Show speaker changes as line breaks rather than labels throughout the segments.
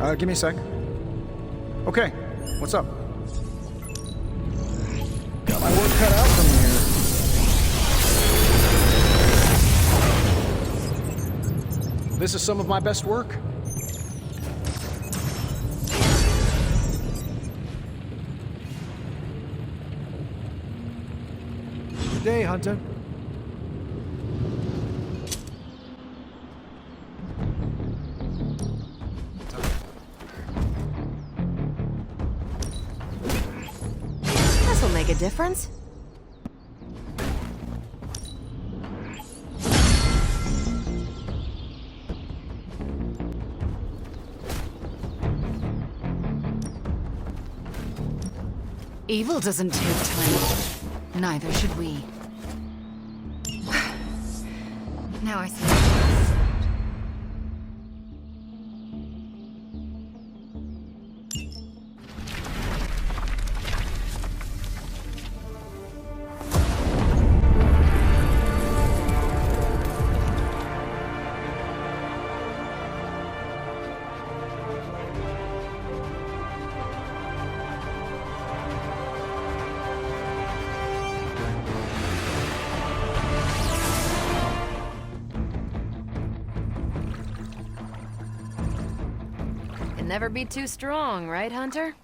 Give me a sec. Okay, what's up? Got my work cut out for me here. This is some of my best work. Good day, Hunter.
This'll make a difference. Evil doesn't take time off. Neither should we. Now I see. Never be too strong, right, Hunter?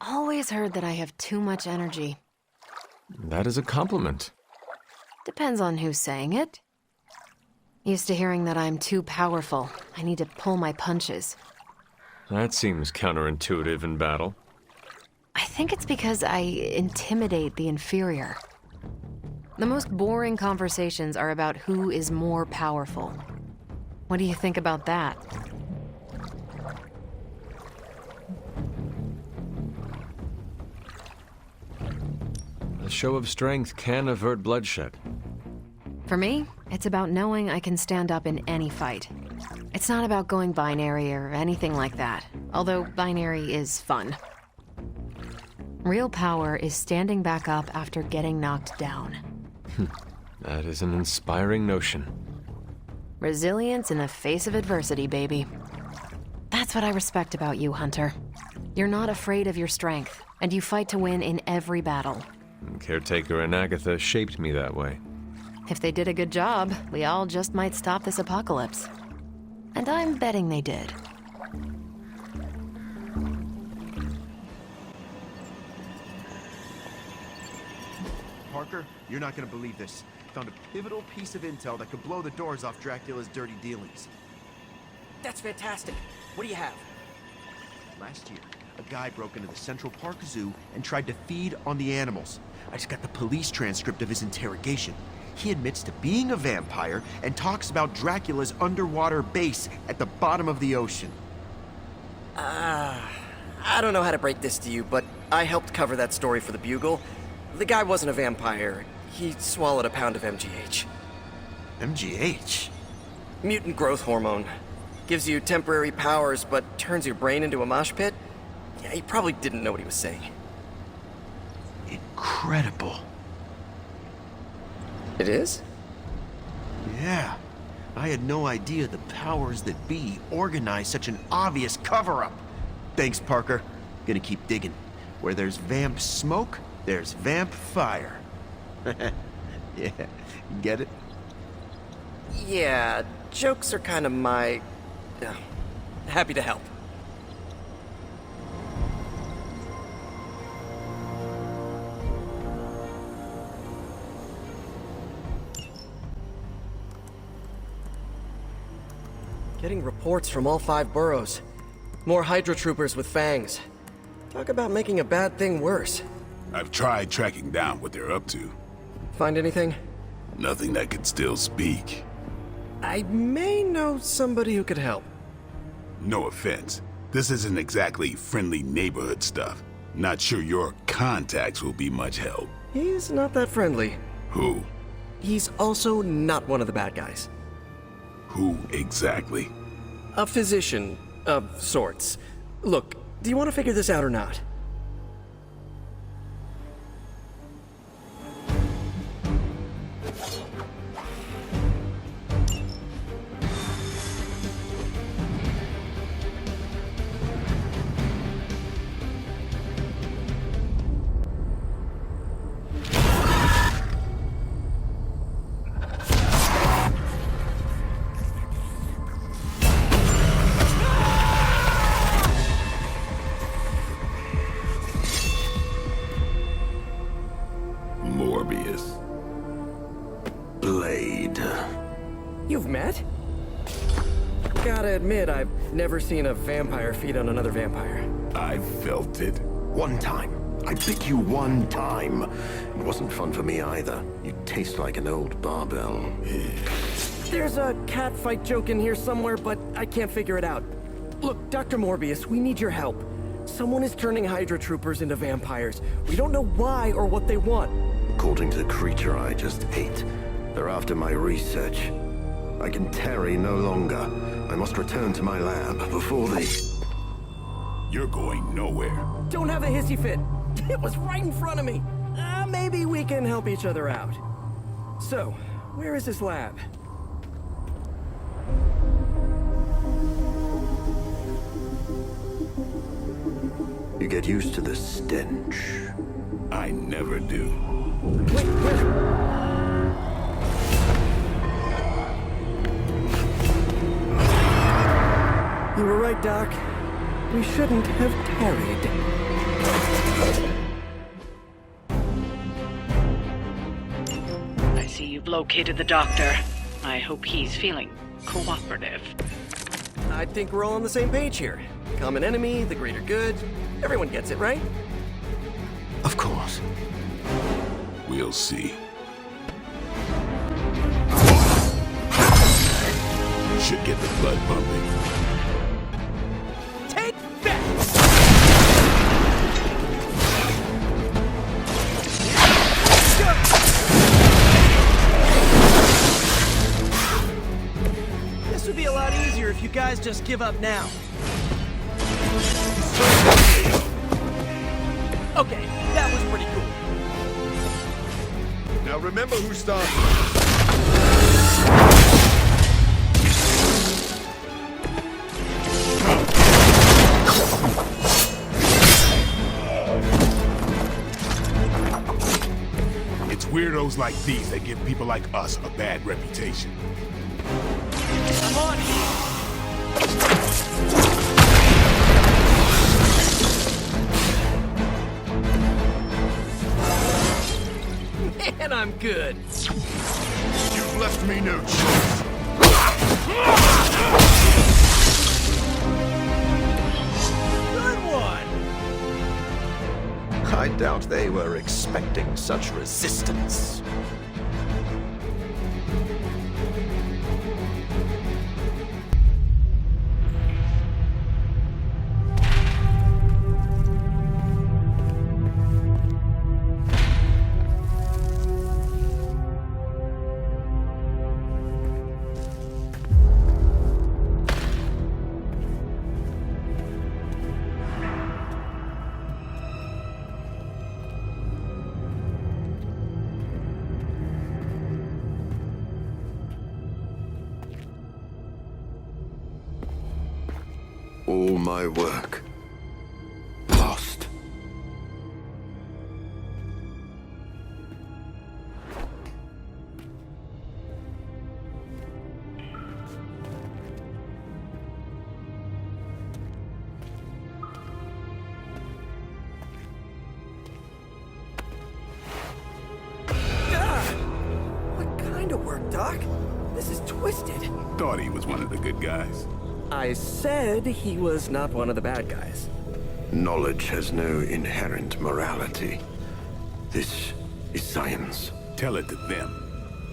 Always heard that I have too much energy.
That is a compliment.
Depends on who's saying it. Used to hearing that I'm too powerful. I need to pull my punches.
That seems counterintuitive in battle.
I think it's because I intimidate the inferior. The most boring conversations are about who is more powerful. What do you think about that?
A show of strength can avert bloodshed.
For me, it's about knowing I can stand up in any fight. It's not about going binary or anything like that, although binary is fun. Real power is standing back up after getting knocked down.
That is an inspiring notion.
Resilience in the face of adversity, baby. That's what I respect about you, Hunter. You're not afraid of your strength, and you fight to win in every battle.
Caretaker and Agatha shaped me that way.
If they did a good job, we all just might stop this apocalypse. And I'm betting they did.
Parker, you're not gonna believe this. Found a pivotal piece of intel that could blow the doors off Dracula's dirty dealings.
That's fantastic. What do you have?
Last year, a guy broke into the Central Park Zoo and tried to feed on the animals. I just got the police transcript of his interrogation. He admits to being a vampire and talks about Dracula's underwater base at the bottom of the ocean.
I don't know how to break this to you, but I helped cover that story for the Bugle. The guy wasn't a vampire. He swallowed a pound of MGH.
MGH?
Mutant growth hormone. Gives you temporary powers, but turns your brain into a mosh pit. Yeah, he probably didn't know what he was saying.
Incredible.
It is?
Yeah. I had no idea the powers that be organized such an obvious cover-up. Thanks, Parker. Gonna keep digging. Where there's vamp smoke, there's vamp fire. Yeah, get it?
Yeah, jokes are kind of my... happy to help. Getting reports from all 5 boroughs. More Hydra troopers with fangs. Talk about making a bad thing worse.
I've tried tracking down what they're up to.
Find anything?
Nothing that could still speak.
I may know somebody who could help.
No offense. This isn't exactly friendly neighborhood stuff. Not sure your contacts will be much help.
He's not that friendly.
Who?
He's also not one of the bad guys.
Who exactly?
A physician of sorts. Look, do you want to figure this out or not? You've met? Gotta admit, I've never seen a vampire feed on another vampire.
I felt it.
One time. I bit you one time. It wasn't fun for me either. You taste like an old barbell.
There's a cat fight joke in here somewhere, but I can't figure it out. Look, Dr. Morbius, we need your help. Someone is turning Hydra troopers into vampires. We don't know why or what they want.
According to the creature I just ate, they're after my research. I can tarry no longer. I must return to my lab before they...
You're going nowhere.
Don't have a hissy fit. It was right in front of me. Maybe we can help each other out. So, where is this lab?
You get used to the stench.
I never do.
Wait, where? You were right, Doc. We shouldn't have tarried.
I see you've located the doctor. I hope he's feeling cooperative.
I think we're all on the same page here. Common enemy, the greater good. Everyone gets it, right?
Of course.
We'll see. Should get the blood pumping.
Take that! This would be a lot easier if you guys just give up now. Okay, that was pretty cool.
Now remember who started.
It's weirdos like these that give people like us a bad reputation.
I'm on it. Man, I'm good.
You've left me no choice.
Good one.
I doubt they were expecting such resistance. All my work lost.
What kind of work, Doc? This is twisted.
Thought he was one of the good guys.
I said he was not one of the bad guys.
Knowledge has no inherent morality. This is science.
Tell it to them.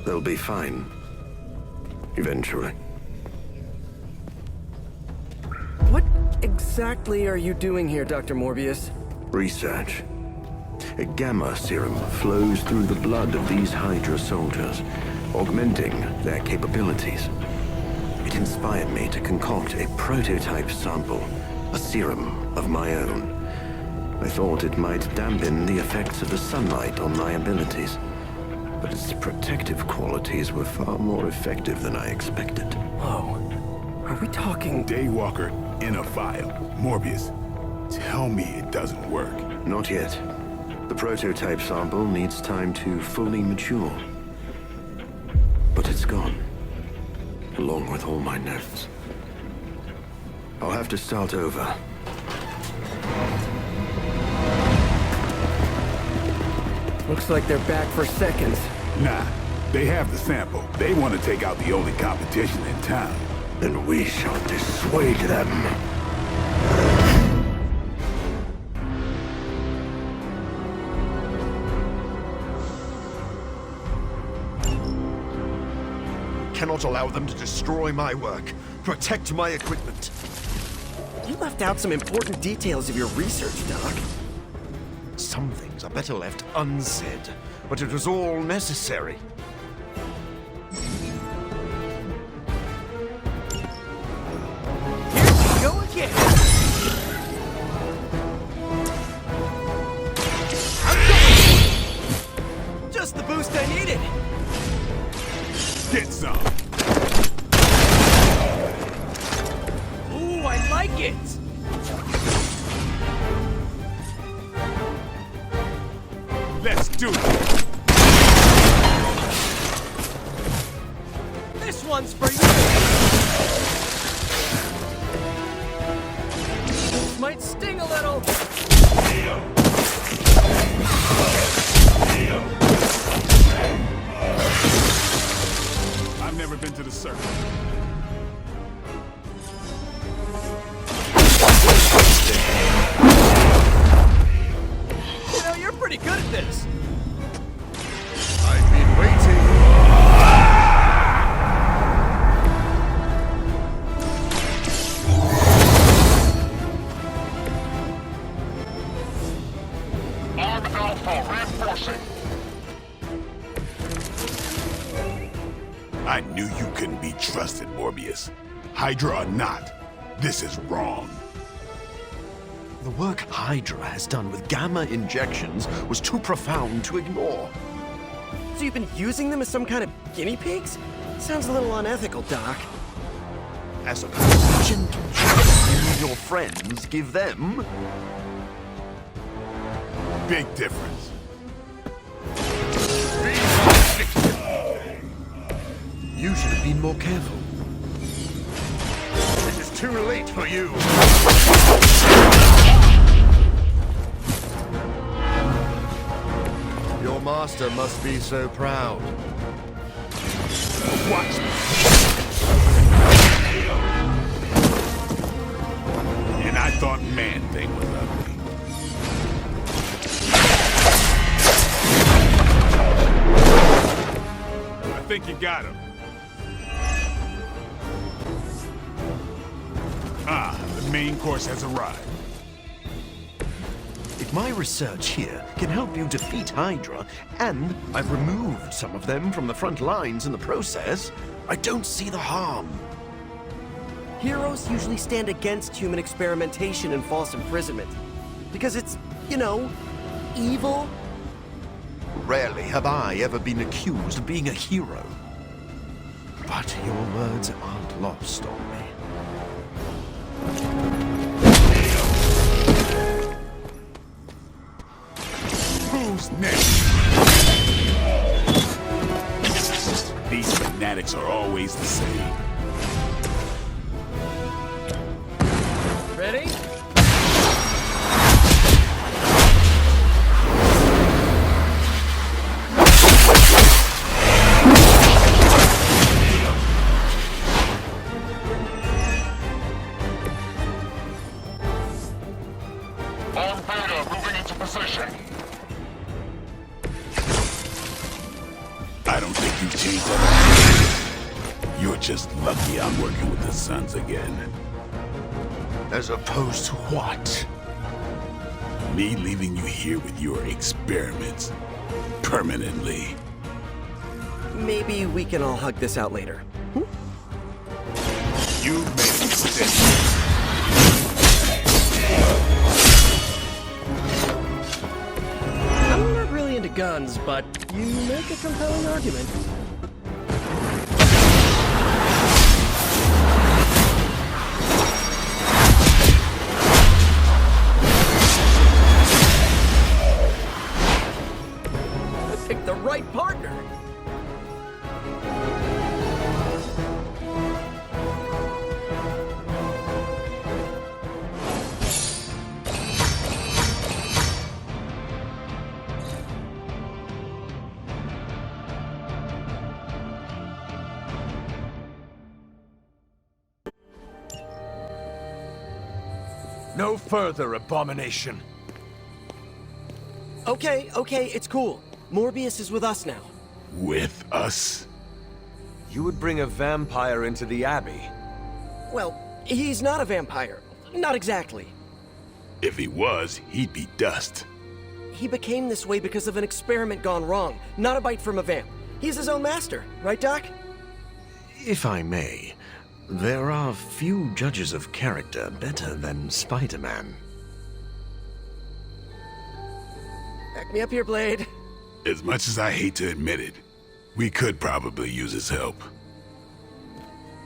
They'll be fine. Eventually.
What exactly are you doing here, Dr. Morbius?
Research. A gamma serum flows through the blood of these Hydra soldiers, augmenting their capabilities. It inspired me to concoct a prototype sample, a serum of my own. I thought it might dampen the effects of the sunlight on my abilities, but its protective qualities were far more effective than I expected.
Whoa. Are we talking...
Daywalker in a vial. Morbius, tell me it doesn't work.
Not yet. The prototype sample needs time to fully mature. But it's gone, along with all my notes. I'll have to start over.
Looks like they're back for seconds.
Nah, They have the sample. They want to take out the only competition in town.
Then we shall dissuade them.
Cannot allow them to destroy my work. Protect my equipment.
You left out some important details of your research, Doc.
Some things are better left unsaid, but it was all necessary.
Here we go again! Just the boost I needed!
Get some.
Ooh, I like it!
Let's do it.
This one's for you! This might sting a little!
I've never been to the circus.
You know, you're pretty good at this!
I've been waiting.
Arm Alpha reinforcing.
I knew you couldn't be trusted, Morbius. Hydra or not, this is wrong.
The work Hydra has done with gamma injections was too profound to ignore.
So you've been using them as some kind of guinea pigs? Sounds a little unethical, Doc.
As opposed to gentle treatment you and your friends give them.
Big difference.
You should have been more careful. It is too late for you. Your master must be so proud.
Watch me. And I thought Man-Thing was ugly. I think you got him. The main course has arrived.
If my research here can help you defeat Hydra, and I've removed some of them from the front lines in the process, I don't see the harm.
Heroes usually stand against human experimentation and false imprisonment. Because it's, you know, evil.
Rarely have I ever been accused of being a hero. But your words aren't lost on me.
Who's next? These fanatics are always the same.
Ready?
On Beta moving into position.
I don't think you've changed at all. You're just lucky I'm working with the Sons again.
As opposed to what?
Me leaving you here with your experiments. Permanently.
Maybe we can all hug this out later.
You made a mistake.
I'm not really into guns, but you make a compelling argument. I picked the right partner.
No further abomination.
Okay, it's cool. Morbius is with us now.
With us?
You would bring a vampire into the Abbey?
Well, he's not a vampire. Not exactly.
If he was, he'd be dust.
He became this way because of an experiment gone wrong, not a bite from a vamp. He's his own master, right, Doc?
If I may, there are few judges of character better than Spider-Man.
Back me up here, Blade.
As much as I hate to admit it, we could probably use his help.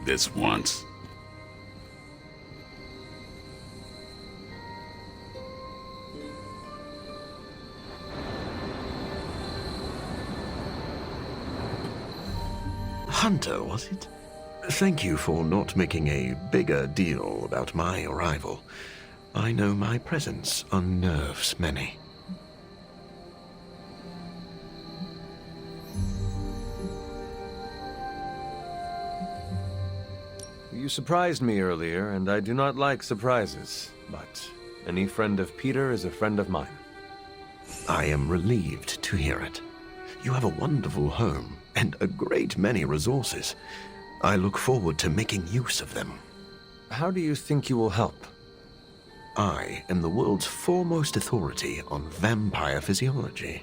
This once.
Hunter, was it? Thank you for not making a bigger deal about my arrival. I know my presence unnerves many.
You surprised me earlier, and I do not like surprises. But any friend of Peter is a friend of mine.
I am relieved to hear it. You have a wonderful home and a great many resources. I look forward to making use of them.
How do you think you will help?
I am the world's foremost authority on vampire physiology.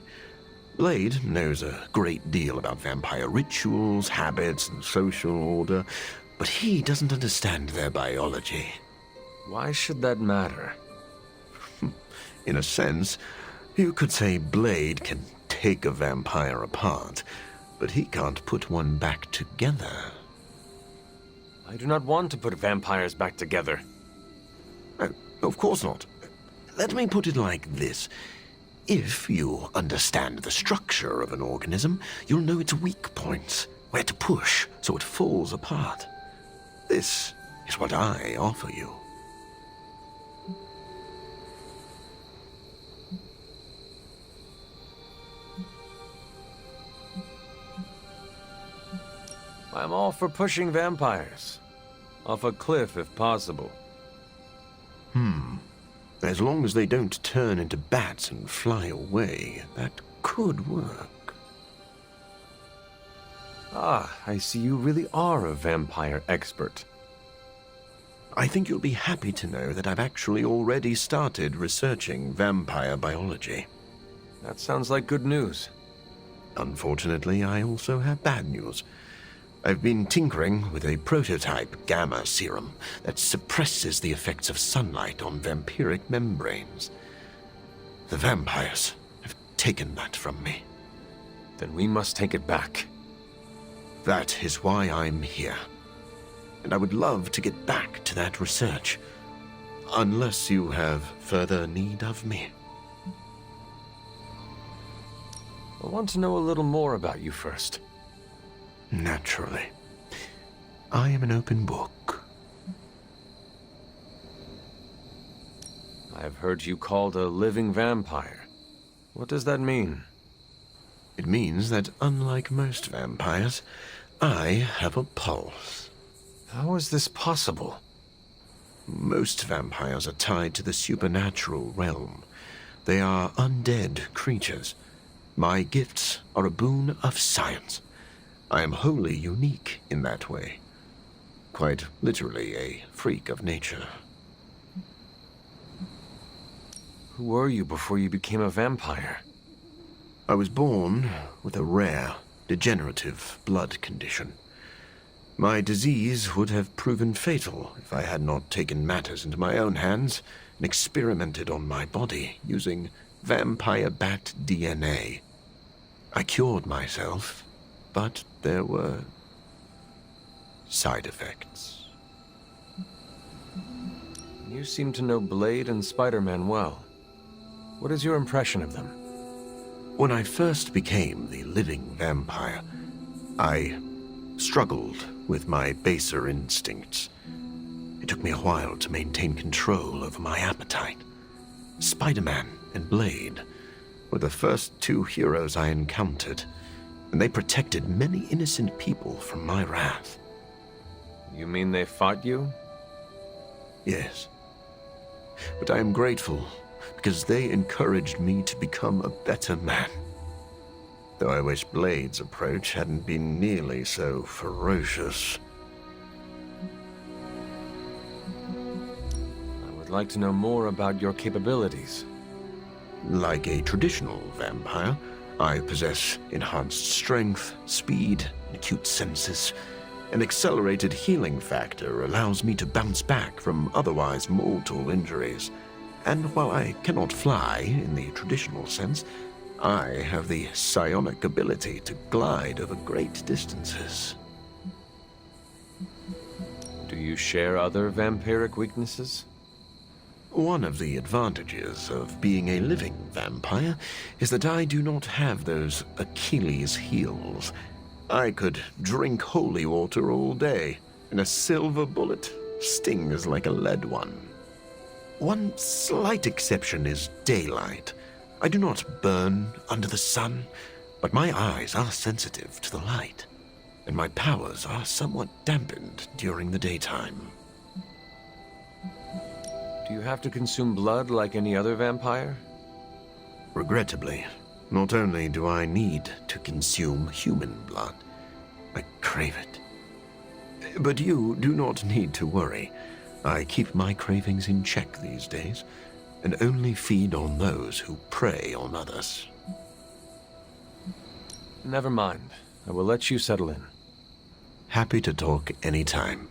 Blade knows a great deal about vampire rituals, habits, and social order, but he doesn't understand their biology.
Why should that matter?
In a sense, you could say Blade can take a vampire apart, but he can't put one back together.
I do not want to put vampires back together.
Oh, of course not. Let me put it like this. If you understand the structure of an organism, you'll know its weak points, where to push so it falls apart. This is what I offer you.
I'm all for pushing vampires. Off a cliff if possible.
As long as they don't turn into bats and fly away, that could work.
Ah, I see you really are a vampire expert.
I think you'll be happy to know that I've actually already started researching vampire biology.
That sounds like good news.
Unfortunately, I also have bad news. I've been tinkering with a prototype gamma serum that suppresses the effects of sunlight on vampiric membranes. The vampires have taken that from me.
Then we must take it back.
That is why I'm here. And I would love to get back to that research. Unless you have further need of me.
I want to know a little more about you first.
Naturally. I am an open book.
I have heard you called a living vampire. What does that mean?
It means that unlike most vampires, I have a pulse.
How is this possible?
Most vampires are tied to the supernatural realm. They are undead creatures. My gifts are a boon of science. I am wholly unique in that way. Quite literally a freak of nature.
Who were you before you became a vampire?
I was born with a rare, degenerative blood condition. My disease would have proven fatal if I had not taken matters into my own hands and experimented on my body using vampire bat DNA. I cured myself, but there were side effects.
You seem to know Blade and Spider-Man well. What is your impression of them?
When I first became the living vampire, I struggled with my baser instincts. It took me a while to maintain control over my appetite. Spider-Man and Blade were the first two heroes I encountered, and they protected many innocent people from my wrath.
You mean they fought you?
Yes. but I am grateful because they encouraged me to become a better man. Though I wish Blade's approach hadn't been nearly so ferocious.
I would like to know more about your capabilities.
Like a traditional vampire, I possess enhanced strength, speed, and acute senses. An accelerated healing factor allows me to bounce back from otherwise mortal injuries. And while I cannot fly in the traditional sense, I have the psionic ability to glide over great distances.
Do you share other vampiric weaknesses?
One of the advantages of being a living vampire is that I do not have those Achilles heels. I could drink holy water all day, and a silver bullet stings like a lead one. One slight exception is daylight. I do not burn under the sun, but my eyes are sensitive to the light, and my powers are somewhat dampened during the daytime.
Do you have to consume blood like any other vampire?
Regrettably, not only do I need to consume human blood, I crave it. But you do not need to worry. I keep my cravings in check these days, and only feed on those who prey on others.
Never mind. I will let you settle in.
Happy to talk anytime.